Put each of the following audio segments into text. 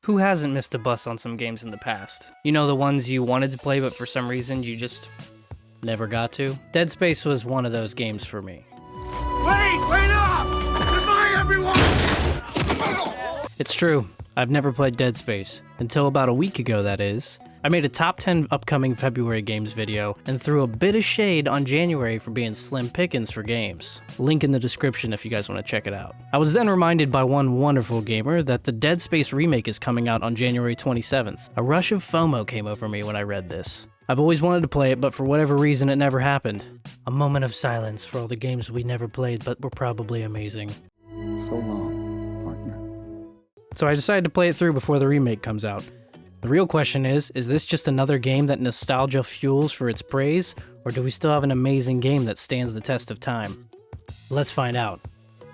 Who hasn't missed a bus on some games in the past? You know, the ones you wanted to play, but for some reason you just never got to? Dead Space was one of those games for me. Wait up! Goodbye, everyone! It's true, I've never played Dead Space. Until about a week ago, that is. I made a top 10 upcoming February games video and threw a bit of shade on January for being slim pickings for games. Link in the description if you guys want to check it out. I was then reminded by one wonderful gamer that the Dead Space Remake is coming out on January 27th. A rush of FOMO came over me when I read this. I've always wanted to play it, but for whatever reason it never happened. A moment of silence for all the games we never played but were probably amazing. So long, partner. So I decided to play it through before the remake comes out. The real question is this just another game that nostalgia fuels for its praise, or do we still have an amazing game that stands the test of time? Let's find out.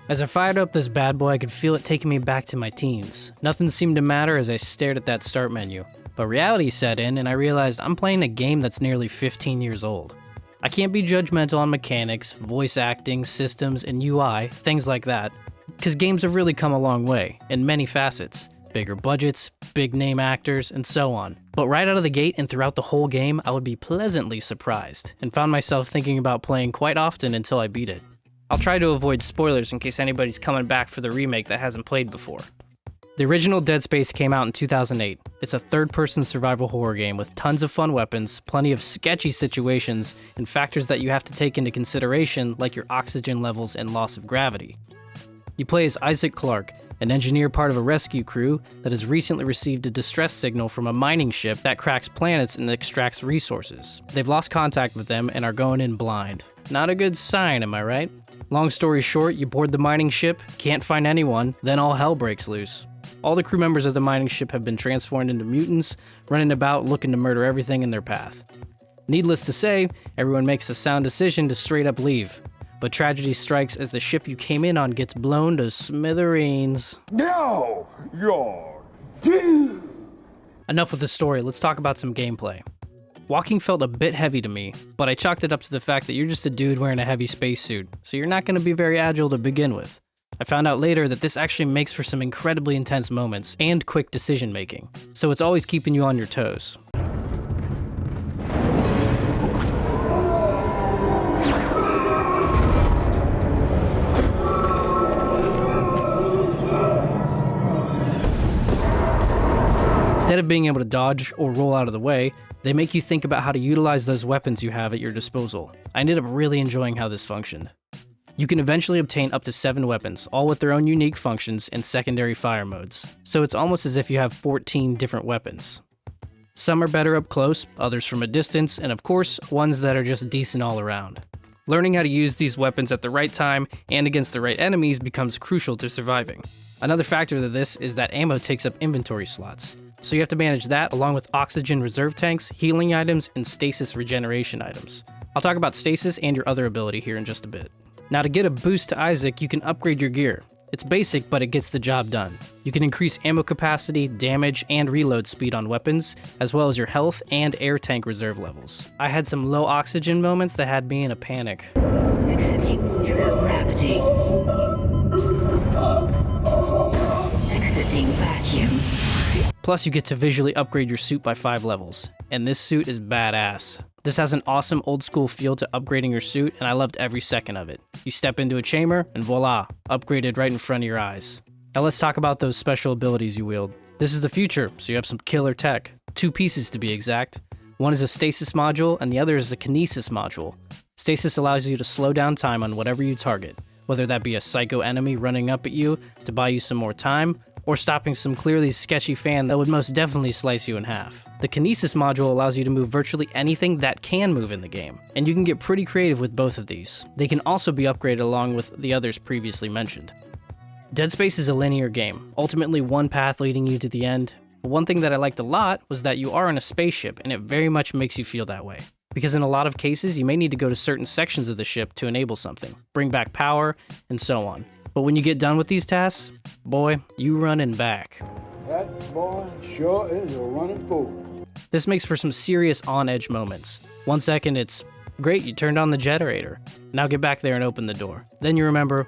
As I fired up this bad boy, I could feel it taking me back to my teens. Nothing seemed to matter as I stared at that start menu. But reality set in, and I realized I'm playing a game that's nearly 15 years old. I can't be judgmental on mechanics, voice acting, systems, and UI, things like that, because games have really come a long way, in many facets. Bigger budgets, big name actors, and so on. But right out of the gate and throughout the whole game, I would be pleasantly surprised, and found myself thinking about playing quite often until I beat it. I'll try to avoid spoilers in case anybody's coming back for the remake that hasn't played before. The original Dead Space came out in 2008. It's a third-person survival horror game with tons of fun weapons, plenty of sketchy situations, and factors that you have to take into consideration like your oxygen levels and loss of gravity. You play as Isaac Clarke, an engineer part of a rescue crew that has recently received a distress signal from a mining ship that cracks planets and extracts resources. They've lost contact with them and are going in blind. Not a good sign, am I right? Long story short, you board the mining ship, can't find anyone, then all hell breaks loose. All the crew members of the mining ship have been transformed into mutants, running about looking to murder everything in their path. Needless to say, everyone makes the sound decision to straight up leave. But tragedy strikes as the ship you came in on gets blown to smithereens. No! You're dead! Enough with the story, let's talk about some gameplay. Walking felt a bit heavy to me, but I chalked it up to the fact that you're just a dude wearing a heavy spacesuit, so you're not going to be very agile to begin with. I found out later that this actually makes for some incredibly intense moments and quick decision making, so it's always keeping you on your toes. Instead of being able to dodge or roll out of the way, they make you think about how to utilize those weapons you have at your disposal. I ended up really enjoying how this functioned. You can eventually obtain up to 7 weapons, all with their own unique functions and secondary fire modes, so it's almost as if you have 14 different weapons. Some are better up close, others from a distance, and of course, ones that are just decent all around. Learning how to use these weapons at the right time and against the right enemies becomes crucial to surviving. Another factor to this is that ammo takes up inventory slots, so you have to manage that along with oxygen reserve tanks, healing items, and stasis regeneration items. I'll talk about stasis and your other ability here in just a bit. Now to get a boost to Isaac, you can upgrade your gear. It's basic, but it gets the job done. You can increase ammo capacity, damage, and reload speed on weapons, as well as your health and air tank reserve levels. I had some low oxygen moments that had me in a panic. Exiting zero gravity. Exiting vacuum. Plus, you get to visually upgrade your suit by 5 levels, and this suit is badass. This has an awesome old school feel to upgrading your suit, and I loved every second of it. You step into a chamber, and voila, upgraded right in front of your eyes. Now let's talk about those special abilities you wield. This is the future, so you have some killer tech. 2 pieces to be exact. One is a stasis module, and the other is a kinesis module. Stasis allows you to slow down time on whatever you target, whether that be a psycho enemy running up at you to buy you some more time, or stopping some clearly sketchy fan that would most definitely slice you in half. The kinesis module allows you to move virtually anything that can move in the game, and you can get pretty creative with both of these. They can also be upgraded along with the others previously mentioned. Dead Space is a linear game, ultimately one path leading you to the end. But one thing that I liked a lot was that you are in a spaceship, and it very much makes you feel that way. Because in a lot of cases, you may need to go to certain sections of the ship to enable something, bring back power, and so on. But when you get done with these tasks, boy, you running back. That boy sure is a running fool. This makes for some serious on-edge moments. 1 second it's, great, you turned on the generator. Now get back there and open the door. Then you remember,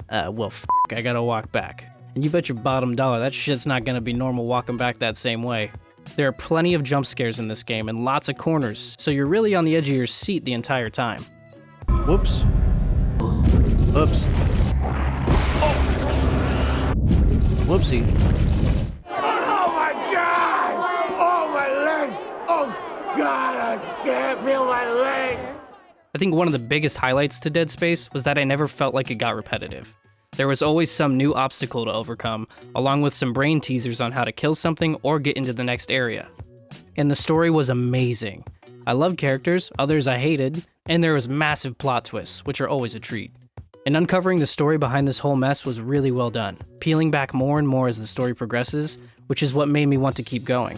well, I gotta walk back. and you bet your bottom dollar that shit's not gonna be normal walking back that same way. There are plenty of jump scares in this game and lots of corners, so you're really on the edge of your seat the entire time. Whoops. Oops. Whoopsie. Oh my God! Oh my legs! Oh God, I can't feel my legs! I think one of the biggest highlights to Dead Space was that I never felt like it got repetitive. There was always some new obstacle to overcome, along with some brain teasers on how to kill something or get into the next area. And the story was amazing. I loved characters, others I hated, and there was massive plot twists, which are always a treat. And uncovering the story behind this whole mess was really well done, peeling back more and more as the story progresses, which is what made me want to keep going.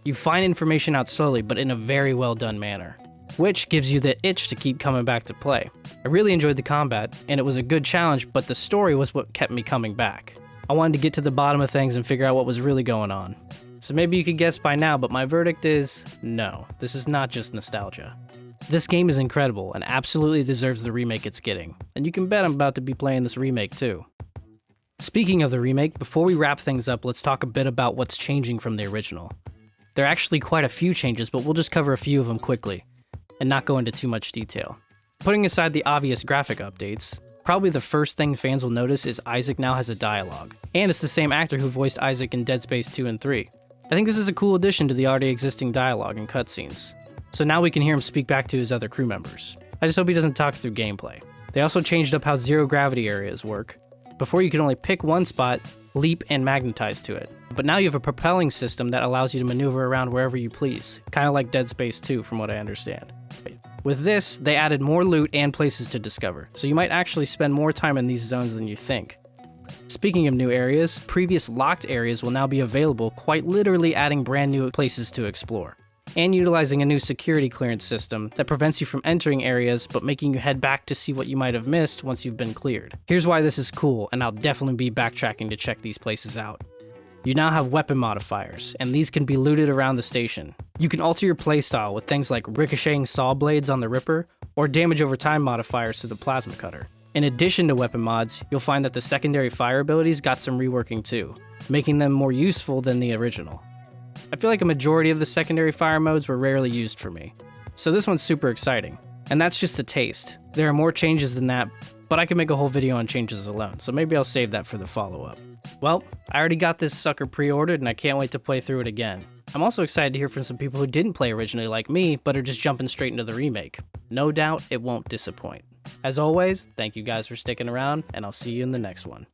You find information out slowly, but in a very well done manner, which gives you the itch to keep coming back to play. I really enjoyed the combat, and it was a good challenge, but the story was what kept me coming back. I wanted to get to the bottom of things and figure out what was really going on. So maybe you could guess by now, but my verdict is no, this is not just nostalgia. This game is incredible and absolutely deserves the remake it's getting, and you can bet I'm about to be playing this remake too. Speaking of the remake, before we wrap things up, let's talk a bit about what's changing from the original. There are actually quite a few changes, but we'll just cover a few of them quickly, and not go into too much detail. Putting aside the obvious graphic updates, probably the first thing fans will notice is Isaac now has a dialogue, and it's the same actor who voiced Isaac in Dead Space 2 and 3. I think this is a cool addition to the already existing dialogue and cutscenes, so now we can hear him speak back to his other crew members. I just hope he doesn't talk through gameplay. They also changed up how zero gravity areas work. Before you could only pick one spot, leap, and magnetize to it, but now you have a propelling system that allows you to maneuver around wherever you please, kind of like Dead Space 2 from what I understand. With this, they added more loot and places to discover, so you might actually spend more time in these zones than you think. Speaking of new areas, previous locked areas will now be available, quite literally adding brand new places to explore, and utilizing a new security clearance system that prevents you from entering areas but making you head back to see what you might have missed once you've been cleared. Here's why this is cool, and I'll definitely be backtracking to check these places out. You now have weapon modifiers, and these can be looted around the station. You can alter your playstyle with things like ricocheting saw blades on the Ripper, or damage over time modifiers to the plasma cutter. In addition to weapon mods, you'll find that the secondary fire abilities got some reworking too, making them more useful than the original. I feel like a majority of the secondary fire modes were rarely used for me, so this one's super exciting. And that's just a taste. There are more changes than that, but I could make a whole video on changes alone, so maybe I'll save that for the follow-up. Well, I already got this sucker pre-ordered and I can't wait to play through it again. I'm also excited to hear from some people who didn't play originally like me, but are just jumping straight into the remake. No doubt it won't disappoint. As always, thank you guys for sticking around, and I'll see you in the next one.